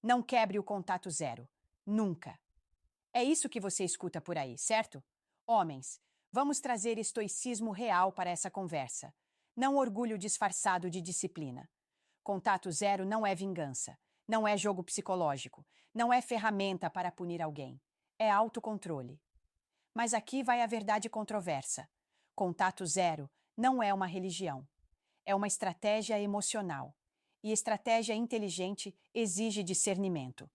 Não quebre o contato zero. Nunca. É isso que você escuta por aí, certo? Homens, vamos trazer estoicismo real para essa conversa. Não orgulho disfarçado de disciplina. Contato zero não é vingança. Não é jogo psicológico. Não é ferramenta para punir alguém. É autocontrole. Mas aqui vai a verdade controversa. Contato zero não é uma religião. É uma estratégia emocional. E estratégia inteligente exige discernimento.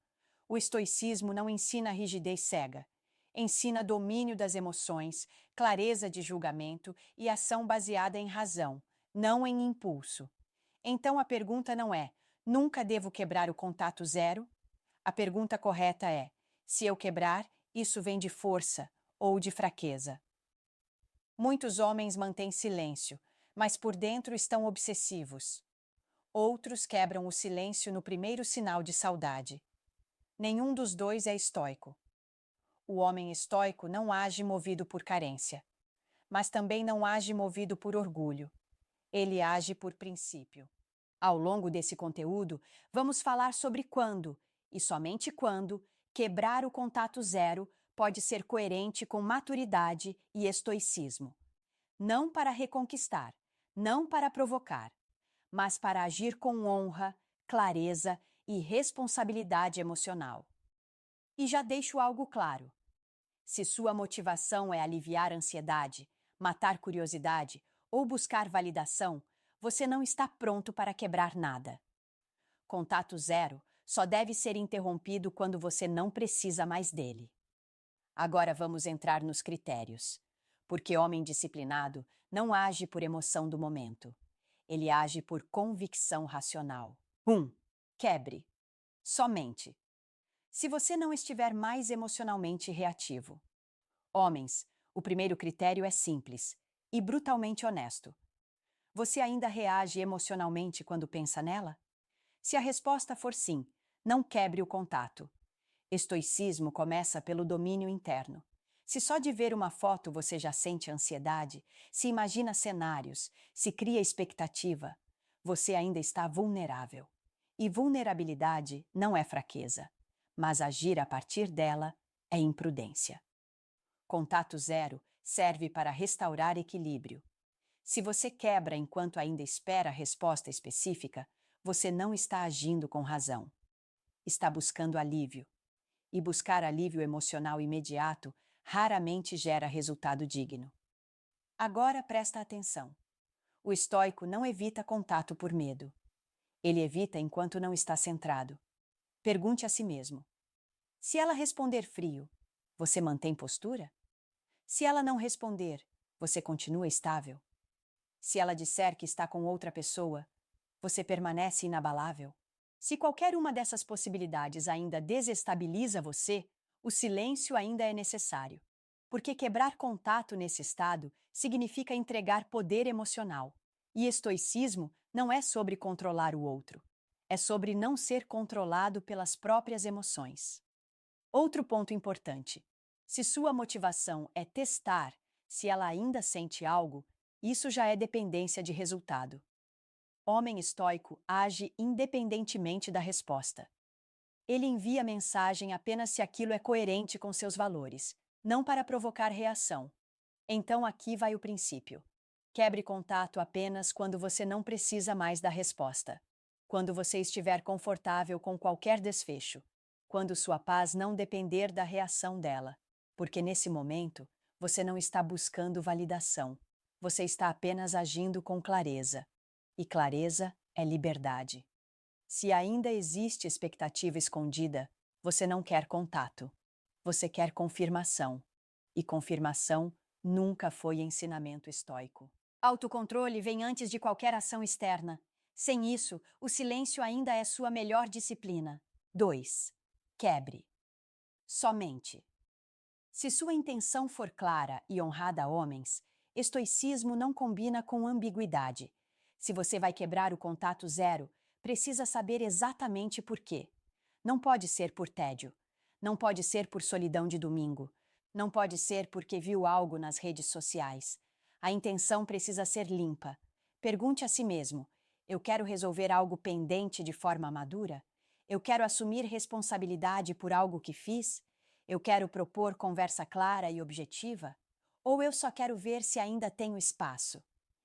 O estoicismo não ensina rigidez cega. Ensina domínio das emoções, clareza de julgamento e ação baseada em razão, não em impulso. Então a pergunta não é: nunca devo quebrar o contato zero? A pergunta correta é: se eu quebrar, isso vem de força ou de fraqueza? Muitos homens mantêm silêncio, mas por dentro estão obsessivos. Outros quebram o silêncio no primeiro sinal de saudade. Nenhum dos dois é estoico. O homem estoico não age movido por carência, mas também não age movido por orgulho. Ele age por princípio. Ao longo desse conteúdo, vamos falar sobre quando, e somente quando, quebrar o contato zero pode ser coerente com maturidade e estoicismo. Não para reconquistar, não para provocar, mas para agir com honra, clareza e responsabilidade emocional. E já deixo algo claro. Se sua motivação é aliviar ansiedade, matar curiosidade ou buscar validação, você não está pronto para quebrar nada. Contato zero só deve ser interrompido quando você não precisa mais dele. Agora vamos entrar nos critérios. Porque homem disciplinado não age por emoção do momento. Ele age por convicção racional. 1. Quebre. Somente. Se você não estiver mais emocionalmente reativo. Homens, o primeiro critério é simples e brutalmente honesto. Você ainda reage emocionalmente quando pensa nela? Se a resposta for sim, não quebre o contato. Estoicismo começa pelo domínio interno. Se só de ver uma foto você já sente ansiedade, se imagina cenários, se cria expectativa, você ainda está vulnerável. E vulnerabilidade não é fraqueza, mas agir a partir dela é imprudência. Contato zero serve para restaurar equilíbrio. Se você quebra enquanto ainda espera a resposta específica, você não está agindo com razão. Está buscando alívio. E buscar alívio emocional imediato raramente gera resultado digno. Agora presta atenção. O estoico não evita contato por medo. Ele evita enquanto não está centrado. Pergunte a si mesmo: se ela responder frio, você mantém postura? Se ela não responder, você continua estável? Se ela disser que está com outra pessoa, você permanece inabalável? Se qualquer uma dessas possibilidades ainda desestabiliza você, o silêncio ainda é necessário. Porque quebrar contato nesse estado significa entregar poder emocional. E estoicismo não é sobre controlar o outro. É sobre não ser controlado pelas próprias emoções. Outro ponto importante. Se sua motivação é testar se ela ainda sente algo, isso já é dependência de resultado. Homem estoico age independentemente da resposta. Ele envia mensagem apenas se aquilo é coerente com seus valores, não para provocar reação. Então aqui vai o princípio. Quebre contato apenas quando você não precisa mais da resposta. Quando você estiver confortável com qualquer desfecho. Quando sua paz não depender da reação dela. Porque nesse momento, você não está buscando validação. Você está apenas agindo com clareza. E clareza é liberdade. Se ainda existe expectativa escondida, você não quer contato. Você quer confirmação. E confirmação nunca foi ensinamento estoico. Autocontrole vem antes de qualquer ação externa. Sem isso, o silêncio ainda é sua melhor disciplina. 2. Quebre. Somente. Se sua intenção for clara e honrada a homens, estoicismo não combina com ambiguidade. Se você vai quebrar o contato zero, precisa saber exatamente por quê. Não pode ser por tédio. Não pode ser por solidão de domingo. Não pode ser porque viu algo nas redes sociais. A intenção precisa ser limpa. Pergunte a si mesmo: eu quero resolver algo pendente de forma madura? Eu quero assumir responsabilidade por algo que fiz? Eu quero propor conversa clara e objetiva? Ou eu só quero ver se ainda tenho espaço?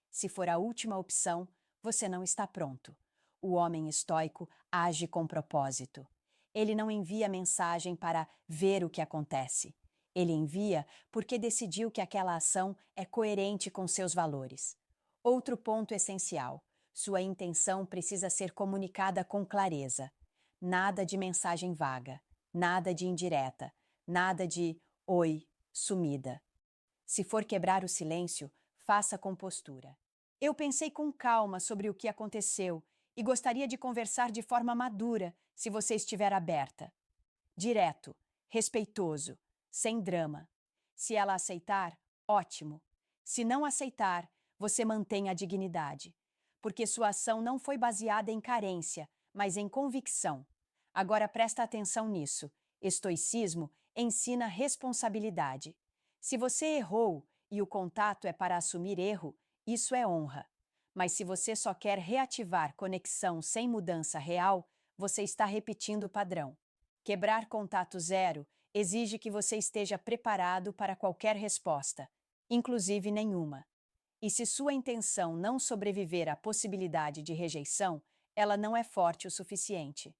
Se for a última opção, você não está pronto. O homem estoico age com propósito. Ele não envia mensagem para ver o que acontece. Ele envia porque decidiu que aquela ação é coerente com seus valores. Outro ponto essencial: sua intenção precisa ser comunicada com clareza. Nada de mensagem vaga, nada de indireta, nada de oi, sumida. Se for quebrar o silêncio, faça com postura. Eu pensei com calma sobre o que aconteceu e gostaria de conversar de forma madura, se você estiver aberta. Direto, respeitoso, sem drama. Se ela aceitar, ótimo. Se não aceitar, você mantém a dignidade. Porque sua ação não foi baseada em carência, mas em convicção. Agora presta atenção nisso. Estoicismo ensina responsabilidade. Se você errou e o contato é para assumir erro, isso é honra. Mas se você só quer reativar conexão sem mudança real, você está repetindo o padrão. Quebrar contato zero exige que você esteja preparado para qualquer resposta, inclusive nenhuma. E se sua intenção não sobreviver à possibilidade de rejeição, ela não é forte o suficiente.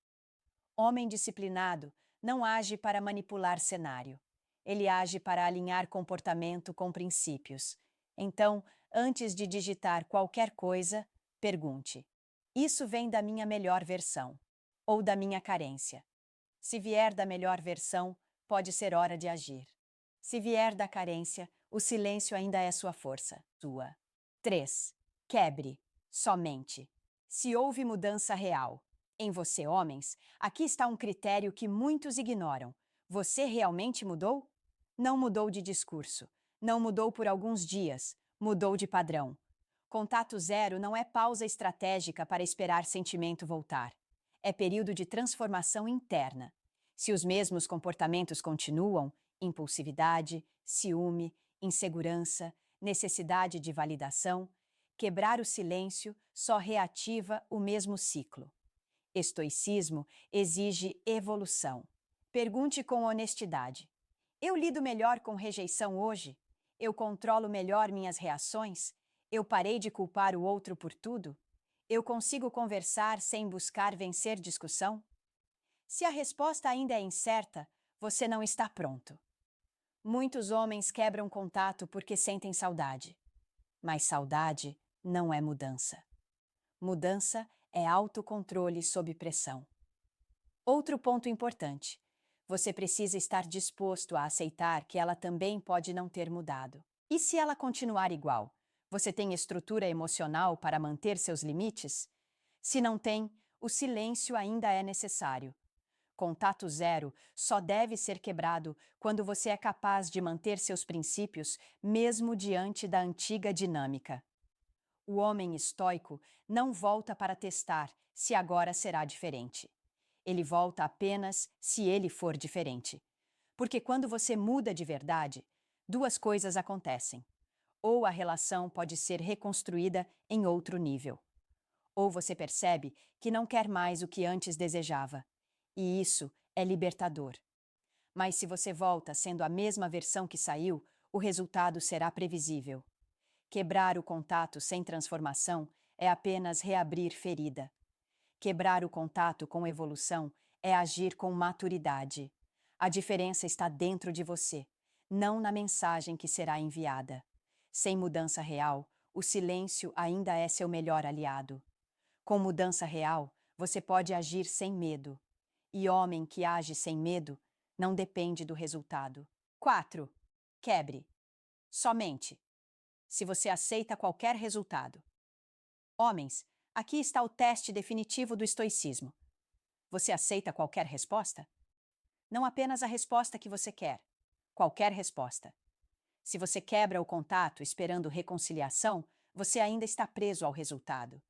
Homem disciplinado não age para manipular cenário. Ele age para alinhar comportamento com princípios. Então, antes de digitar qualquer coisa, pergunte: isso vem da minha melhor versão ou da minha carência? Se vier da melhor versão, pode ser hora de agir. Se vier da carência, o silêncio ainda é sua força, sua. 3. Quebre. Somente. Se houve mudança real. Em você, homens, aqui está um critério que muitos ignoram. Você realmente mudou? Não mudou de discurso. Não mudou por alguns dias. Mudou de padrão. Contato zero não é pausa estratégica para esperar sentimento voltar. É período de transformação interna. Se os mesmos comportamentos continuam, impulsividade, ciúme, insegurança, necessidade de validação, quebrar o silêncio só reativa o mesmo ciclo. Estoicismo exige evolução. Pergunte com honestidade: eu lido melhor com rejeição hoje? Eu controlo melhor minhas reações? Eu parei de culpar o outro por tudo? Eu consigo conversar sem buscar vencer discussão? Se a resposta ainda é incerta, você não está pronto. Muitos homens quebram contato porque sentem saudade. Mas saudade não é mudança. Mudança é autocontrole sob pressão. Outro ponto importante: você precisa estar disposto a aceitar que ela também pode não ter mudado. E se ela continuar igual? Você tem estrutura emocional para manter seus limites? Se não tem, o silêncio ainda é necessário. Contato zero só deve ser quebrado quando você é capaz de manter seus princípios mesmo diante da antiga dinâmica. O homem estoico não volta para testar se agora será diferente. Ele volta apenas se ele for diferente. Porque quando você muda de verdade, duas coisas acontecem. Ou a relação pode ser reconstruída em outro nível. Ou você percebe que não quer mais o que antes desejava. E isso é libertador. Mas se você volta sendo a mesma versão que saiu, o resultado será previsível. Quebrar o contato sem transformação é apenas reabrir ferida. Quebrar o contato com evolução é agir com maturidade. A diferença está dentro de você, não na mensagem que será enviada. Sem mudança real, o silêncio ainda é seu melhor aliado. Com mudança real, você pode agir sem medo. E homem que age sem medo não depende do resultado. 4. Quebre. Somente. Se você aceita qualquer resultado. Homens, aqui está o teste definitivo do estoicismo. Você aceita qualquer resposta? Não apenas a resposta que você quer, qualquer resposta. Se você quebra o contato esperando reconciliação, você ainda está preso ao resultado.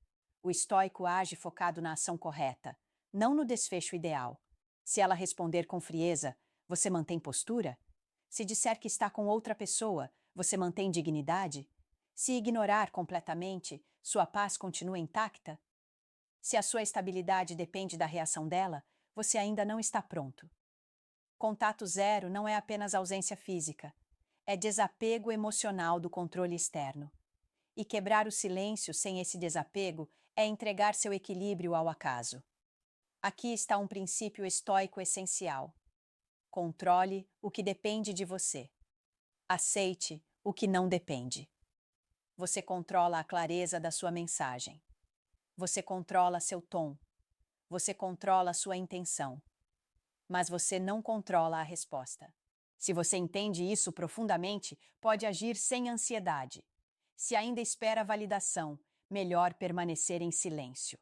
O estoico age focado na ação correta, não no desfecho ideal. Se ela responder com frieza, você mantém postura? Se disser que está com outra pessoa, você mantém dignidade? Se ignorar completamente, sua paz continua intacta? Se a sua estabilidade depende da reação dela, você ainda não está pronto. Contato zero não é apenas ausência física, é desapego emocional do controle externo. E quebrar o silêncio sem esse desapego é entregar seu equilíbrio ao acaso. Aqui está um princípio estoico essencial. Controle o que depende de você. Aceite o que não depende. Você controla a clareza da sua mensagem. Você controla seu tom. Você controla sua intenção. Mas você não controla a resposta. Se você entende isso profundamente, pode agir sem ansiedade. Se ainda espera validação, melhor permanecer em silêncio.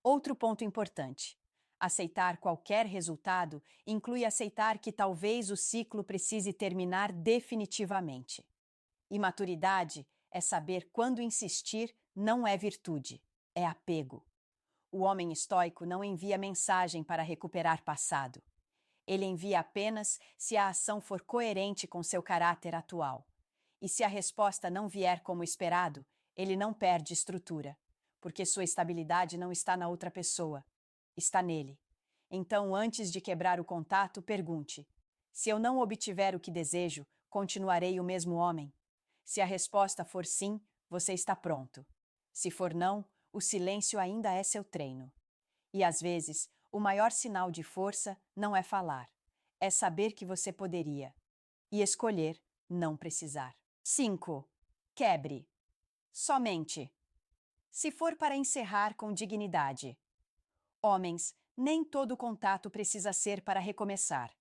Outro ponto importante. Aceitar qualquer resultado inclui aceitar que talvez o ciclo precise terminar definitivamente. E maturidade é saber quando insistir não é virtude, é apego. O homem estoico não envia mensagem para recuperar passado. Ele envia apenas se a ação for coerente com seu caráter atual. E se a resposta não vier como esperado, ele não perde estrutura, porque sua estabilidade não está na outra pessoa, está nele. Então, antes de quebrar o contato, pergunte: se eu não obtiver o que desejo, continuarei o mesmo homem? Se a resposta for sim, você está pronto. Se for não, o silêncio ainda é seu treino. E às vezes, o maior sinal de força não é falar, é saber que você poderia e escolher não precisar. 5. Quebre. Somente. Se for para encerrar com dignidade. Homens, nem todo contato precisa ser para recomeçar.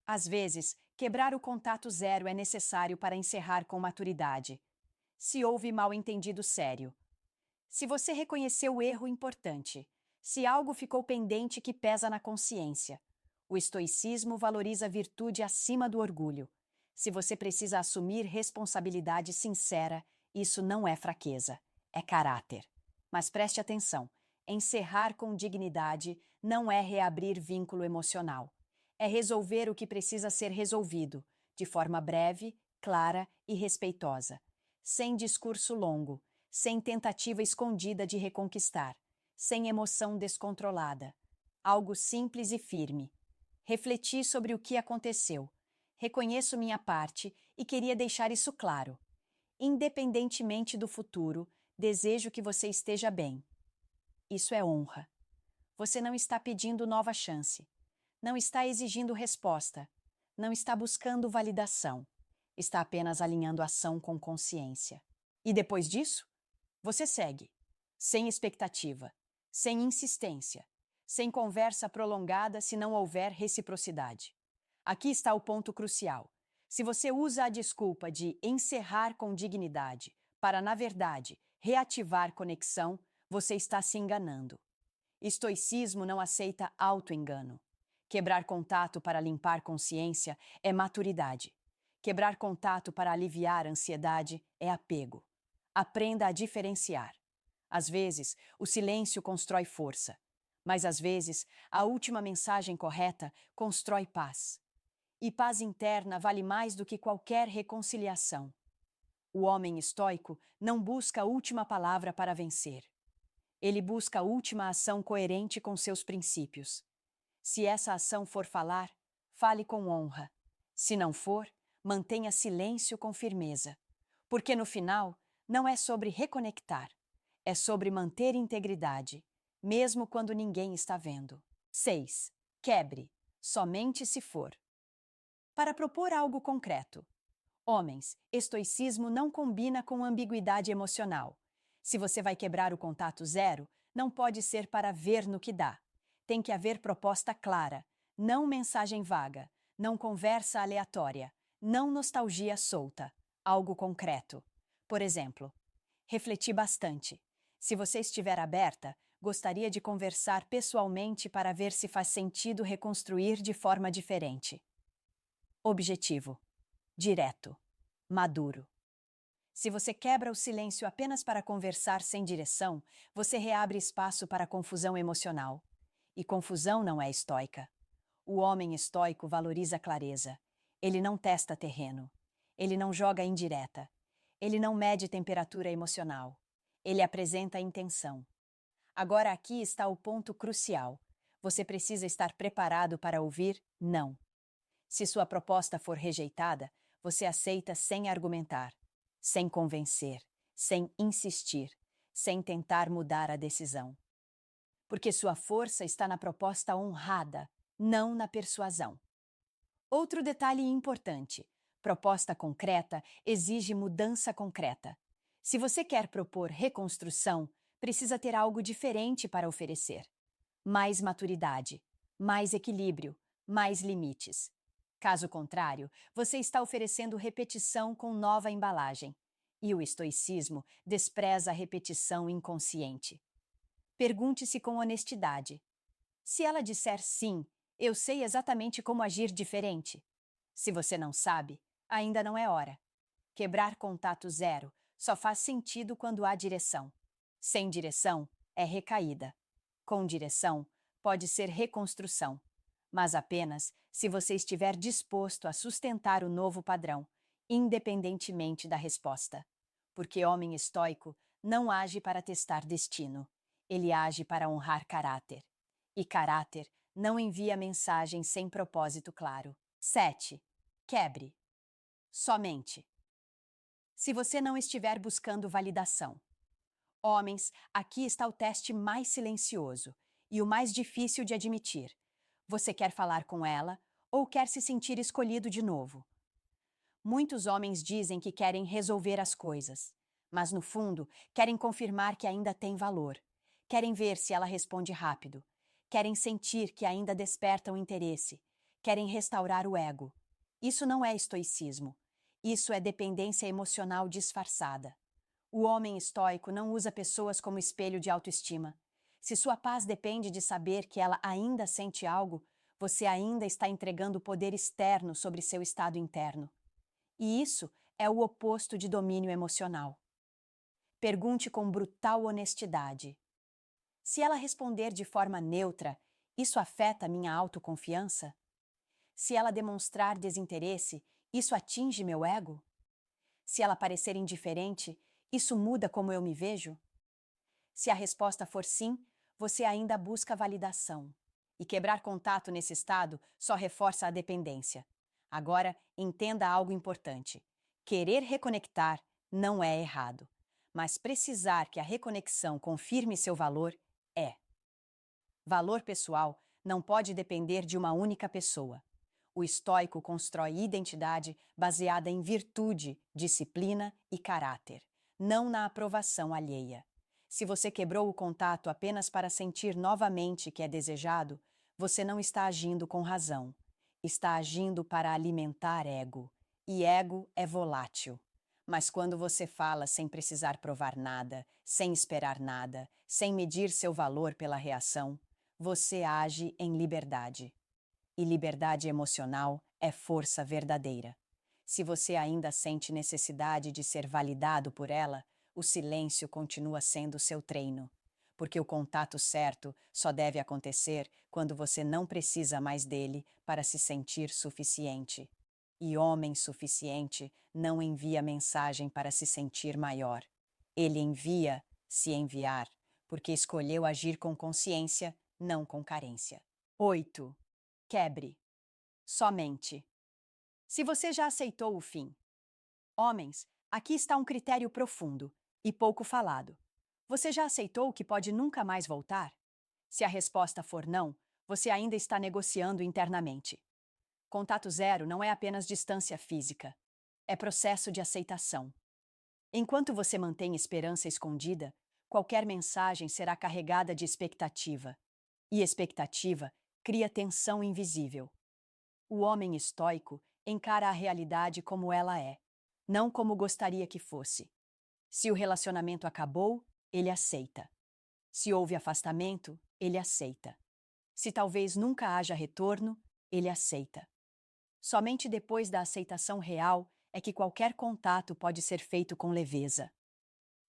Às vezes, quebrar o contato zero é necessário para encerrar com maturidade. Se houve mal-entendido sério. Se você reconheceu o erro importante. Se algo ficou pendente que pesa na consciência. O estoicismo valoriza a virtude acima do orgulho. Se você precisa assumir responsabilidade sincera, isso não é fraqueza, é caráter. Mas preste atenção, encerrar com dignidade não é reabrir vínculo emocional. É resolver o que precisa ser resolvido, de forma breve, clara e respeitosa. Sem discurso longo, sem tentativa escondida de reconquistar, sem emoção descontrolada. Algo simples e firme. Refleti sobre o que aconteceu. Reconheço minha parte e queria deixar isso claro. Independentemente do futuro, desejo que você esteja bem. Isso é honra. Você não está pedindo nova chance. Não está exigindo resposta. Não está buscando validação. Está apenas alinhando ação com consciência. E depois disso, você segue. Sem expectativa. Sem insistência. Sem conversa prolongada se não houver reciprocidade. Aqui está o ponto crucial. Se você usa a desculpa de encerrar com dignidade para, na verdade, reativar conexão, você está se enganando. Estoicismo não aceita auto-engano. Quebrar contato para limpar consciência é maturidade. Quebrar contato para aliviar ansiedade é apego. Aprenda a diferenciar. Às vezes, o silêncio constrói força, mas às vezes, a última mensagem correta constrói paz. E paz interna vale mais do que qualquer reconciliação. O homem estoico não busca a última palavra para vencer. Ele busca a última ação coerente com seus princípios. Se essa ação for falar, fale com honra. Se não for, mantenha silêncio com firmeza. Porque no final, não é sobre reconectar, é sobre manter integridade, mesmo quando ninguém está vendo. 6. Quebre, somente se for. Para propor algo concreto. Homens, estoicismo não combina com ambiguidade emocional. Se você vai quebrar o contato zero, não pode ser para ver no que dá. Tem que haver proposta clara, não mensagem vaga, não conversa aleatória, não nostalgia solta, algo concreto. Por exemplo, refleti bastante. Se você estiver aberta, gostaria de conversar pessoalmente para ver se faz sentido reconstruir de forma diferente. Objetivo: direto, maduro. Se você quebra o silêncio apenas para conversar sem direção, você reabre espaço para confusão emocional. E confusão não é estoica. O homem estoico valoriza a clareza. Ele não testa terreno. Ele não joga indireta. Ele não mede temperatura emocional. Ele apresenta a intenção. Agora aqui está o ponto crucial. você precisa estar preparado para ouvir não. Se sua proposta for rejeitada, você aceita sem argumentar, sem convencer, sem insistir, sem tentar mudar a decisão. Porque sua força está na proposta honrada, não na persuasão. Outro detalhe importante: proposta concreta exige mudança concreta. Se você quer propor reconstrução, precisa ter algo diferente para oferecer. Mais maturidade, mais equilíbrio, mais limites. Caso contrário, você está oferecendo repetição com nova embalagem. E o estoicismo despreza a repetição inconsciente. Pergunte-se com honestidade. Se ela disser sim, eu sei exatamente como agir diferente. Se você não sabe, ainda não é hora. Quebrar contato zero só faz sentido quando há direção. Sem direção, é recaída. Com direção, pode ser reconstrução. Mas apenas se você estiver disposto a sustentar o novo padrão, independentemente da resposta. Porque homem estoico não age para testar destino. Ele age para honrar caráter. E caráter não envia mensagem sem propósito claro. 7. Quebre. Somente. Se você não estiver buscando validação. Homens, aqui está o teste mais silencioso e o mais difícil de admitir. Você quer falar com ela ou quer se sentir escolhido de novo? Muitos homens dizem que querem resolver as coisas, mas no fundo querem confirmar que ainda tem valor. Querem ver se ela responde rápido. Querem sentir que ainda despertam interesse. Querem restaurar o ego. Isso não é estoicismo. Isso é dependência emocional disfarçada. O homem estoico não usa pessoas como espelho de autoestima. Se sua paz depende de saber que ela ainda sente algo, você ainda está entregando poder externo sobre seu estado interno. E isso é o oposto de domínio emocional. Pergunte com brutal honestidade. Se ela responder de forma neutra, isso afeta minha autoconfiança? Se ela demonstrar desinteresse, isso atinge meu ego? Se ela parecer indiferente, isso muda como eu me vejo? Se a resposta for sim, você ainda busca validação. E quebrar contato nesse estado só reforça a dependência. Agora, entenda algo importante. Querer reconectar não é errado, mas precisar que a reconexão confirme seu valor é. Valor pessoal não pode depender de uma única pessoa. O estoico constrói identidade baseada em virtude, disciplina e caráter, não na aprovação alheia. Se você quebrou o contato apenas para sentir novamente que é desejado, você não está agindo com razão. Está agindo para alimentar ego. E ego é volátil. Mas quando você fala sem precisar provar nada, sem esperar nada, sem medir seu valor pela reação, você age em liberdade. E liberdade emocional é força verdadeira. Se você ainda sente necessidade de ser validado por ela, o silêncio continua sendo seu treino. Porque o contato certo só deve acontecer quando você não precisa mais dele para se sentir suficiente. E homem suficiente não envia mensagem para se sentir maior. Ele envia, se enviar, porque escolheu agir com consciência, não com carência. 8. Quebre. Somente. Se você já aceitou o fim. Homens, aqui está um critério profundo e pouco falado. Você já aceitou que pode nunca mais voltar? Se a resposta for não, você ainda está negociando internamente. Contato zero não é apenas distância física. É processo de aceitação. Enquanto você mantém esperança escondida, qualquer mensagem será carregada de expectativa. E expectativa cria tensão invisível. O homem estoico encara a realidade como ela é, não como gostaria que fosse. Se o relacionamento acabou, ele aceita. Se houve afastamento, ele aceita. Se talvez nunca haja retorno, ele aceita. Somente depois da aceitação real é que qualquer contato pode ser feito com leveza.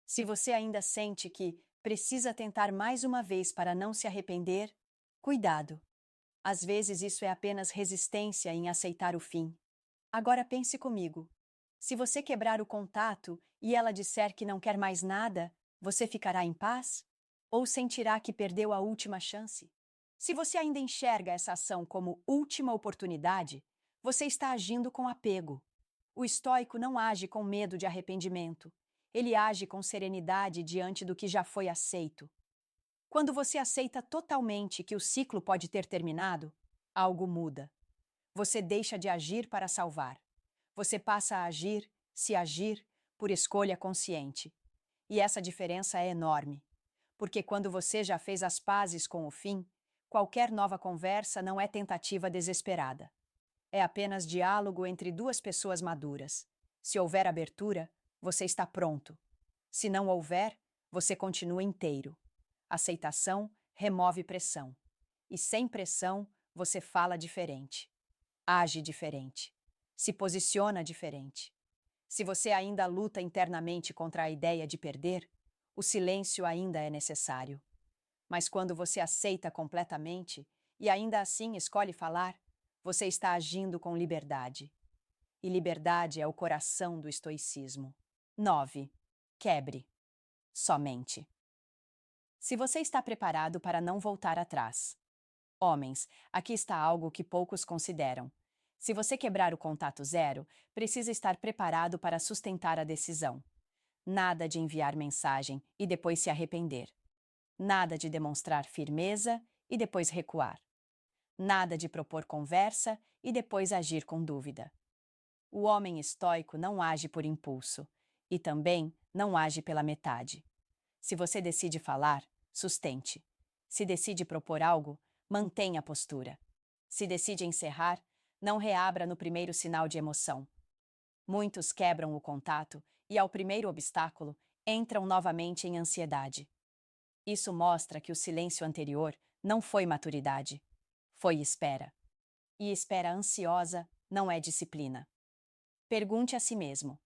Se você ainda sente que precisa tentar mais uma vez para não se arrepender, cuidado. Às vezes isso é apenas resistência em aceitar o fim. Agora pense comigo. Se você quebrar o contato e ela disser que não quer mais nada, você ficará em paz? Ou sentirá que perdeu a última chance? Se você ainda enxerga essa ação como última oportunidade, você está agindo com apego. O estoico não age com medo de arrependimento. Ele age com serenidade diante do que já foi aceito. Quando você aceita totalmente que o ciclo pode ter terminado, algo muda. Você deixa de agir para salvar. Você passa a agir, se agir, por escolha consciente. E essa diferença é enorme, porque quando você já fez as pazes com o fim, qualquer nova conversa não é tentativa desesperada. É apenas diálogo entre duas pessoas maduras. Se houver abertura, você está pronto. Se não houver, você continua inteiro. Aceitação remove pressão. E sem pressão, você fala diferente, age diferente, se posiciona diferente. Se você ainda luta internamente contra a ideia de perder, o silêncio ainda é necessário. Mas quando você aceita completamente e ainda assim escolhe falar, você está agindo com liberdade. E liberdade é o coração do estoicismo. 9. Quebre. Somente. Se você está preparado para não voltar atrás. Homens, aqui está algo que poucos consideram. Se você quebrar o contato zero, precisa estar preparado para sustentar a decisão. Nada de enviar mensagem e depois se arrepender. Nada de demonstrar firmeza e depois recuar. Nada de propor conversa e depois agir com dúvida. O homem estoico não age por impulso e também não age pela metade. Se você decide falar, sustente. Se decide propor algo, mantenha a postura. Se decide encerrar, não reabra no primeiro sinal de emoção. Muitos quebram o contato e, ao primeiro obstáculo, entram novamente em ansiedade. Isso mostra que o silêncio anterior não foi maturidade, foi espera. E espera ansiosa não é disciplina. Pergunte a si mesmo: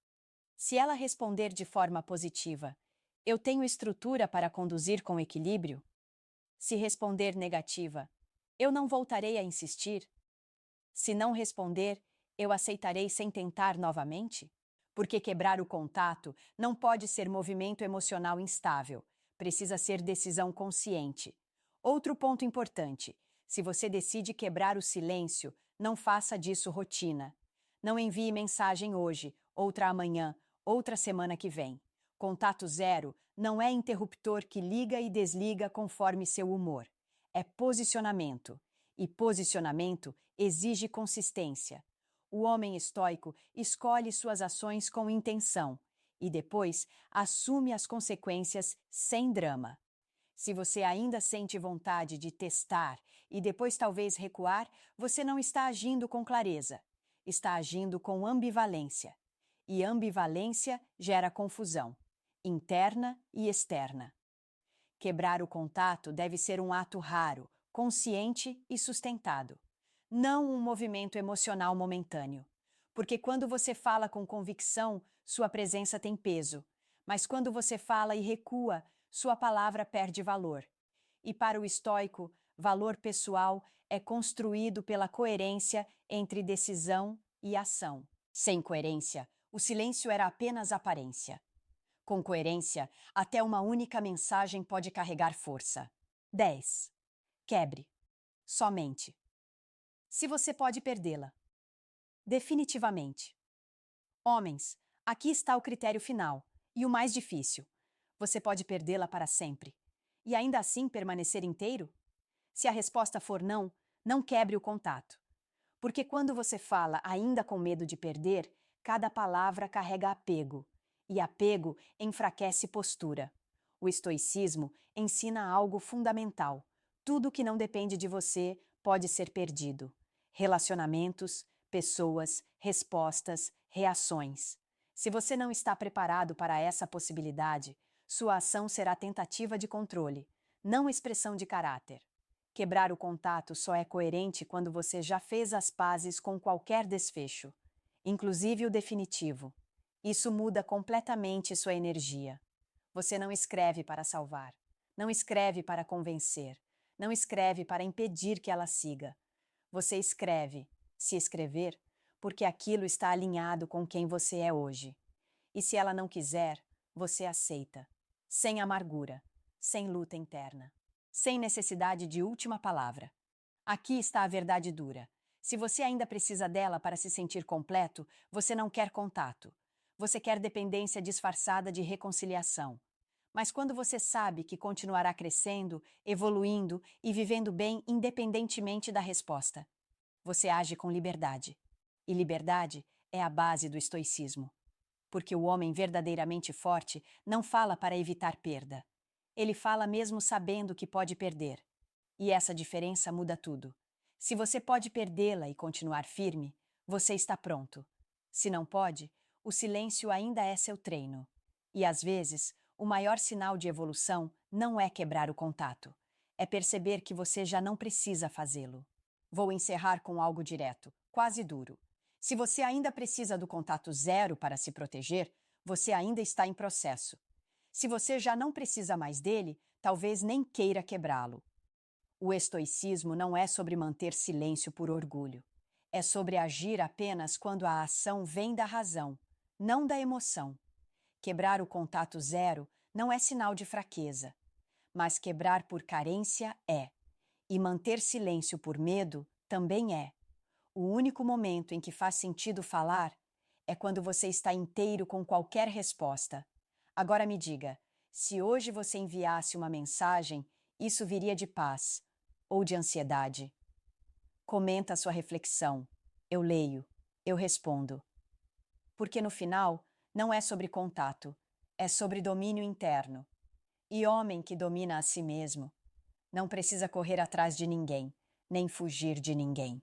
se ela responder de forma positiva, eu tenho estrutura para conduzir com equilíbrio? Se responder negativa, eu não voltarei a insistir? Se não responder, eu aceitarei sem tentar novamente? Porque quebrar o contato não pode ser movimento emocional instável, precisa ser decisão consciente. Outro ponto importante: se você decide quebrar o silêncio, não faça disso rotina. Não envie mensagem hoje, outra amanhã, outra semana que vem. Contato zero não é interruptor que liga e desliga conforme seu humor. É posicionamento. E posicionamento exige consistência. O homem estoico escolhe suas ações com intenção e depois assume as consequências sem drama. Se você ainda sente vontade de testar e depois talvez recuar, você não está agindo com clareza. Está agindo com ambivalência. E ambivalência gera confusão, interna e externa. Quebrar o contato deve ser um ato raro, consciente e sustentado, não um movimento emocional momentâneo. Porque quando você fala com convicção, sua presença tem peso, mas quando você fala e recua, sua palavra perde valor. E para o estoico, valor pessoal é construído pela coerência entre decisão e ação. Sem coerência, o silêncio era apenas aparência. Com coerência, até uma única mensagem pode carregar força. 10. Quebre. Somente. Se você pode perdê-la. Definitivamente. Homens, aqui está o critério final, e o mais difícil. Você pode perdê-la para sempre. E ainda assim permanecer inteiro? Se a resposta for não, não quebre o contato. Porque quando você fala ainda com medo de perder, cada palavra carrega apego. E apego enfraquece postura. O estoicismo ensina algo fundamental. Tudo que não depende de você pode ser perdido. Relacionamentos, pessoas, respostas, reações. Se você não está preparado para essa possibilidade, sua ação será tentativa de controle, não expressão de caráter. Quebrar o contato só é coerente quando você já fez as pazes com qualquer desfecho, inclusive o definitivo. Isso muda completamente sua energia. Você não escreve para salvar, não escreve para convencer, não escreve para impedir que ela siga. Você escreve, se escrever, porque aquilo está alinhado com quem você é hoje. E se ela não quiser, você aceita, sem amargura, sem luta interna. sem necessidade de última palavra. Aqui está a verdade dura. Se você ainda precisa dela para se sentir completo, você não quer contato. Você quer dependência disfarçada de reconciliação. Mas quando você sabe que continuará crescendo, evoluindo e vivendo bem independentemente da resposta, você age com liberdade. E liberdade é a base do estoicismo. Porque o homem verdadeiramente forte não fala para evitar perda. Ele fala mesmo sabendo que pode perder. E essa diferença muda tudo. Se você pode perdê-la e continuar firme, você está pronto. Se não pode, o silêncio ainda é seu treino. E às vezes, o maior sinal de evolução não é quebrar o contato. É perceber que você já não precisa fazê-lo. Vou encerrar com algo direto, quase duro. Se você ainda precisa do contato zero para se proteger, você ainda está em processo. Se você já não precisa mais dele, talvez nem queira quebrá-lo. O estoicismo não é sobre manter silêncio por orgulho. É sobre agir apenas quando a ação vem da razão, não da emoção. Quebrar o contato zero não é sinal de fraqueza, mas quebrar por carência é. E manter silêncio por medo também é. O único momento em que faz sentido falar é quando você está inteiro com qualquer resposta. Agora me diga, se hoje você enviasse uma mensagem, isso viria de paz ou de ansiedade? Comenta a sua reflexão. Eu leio, eu respondo. Porque no final, não é sobre contato, é sobre domínio interno. E homem que domina a si mesmo não precisa correr atrás de ninguém, nem fugir de ninguém.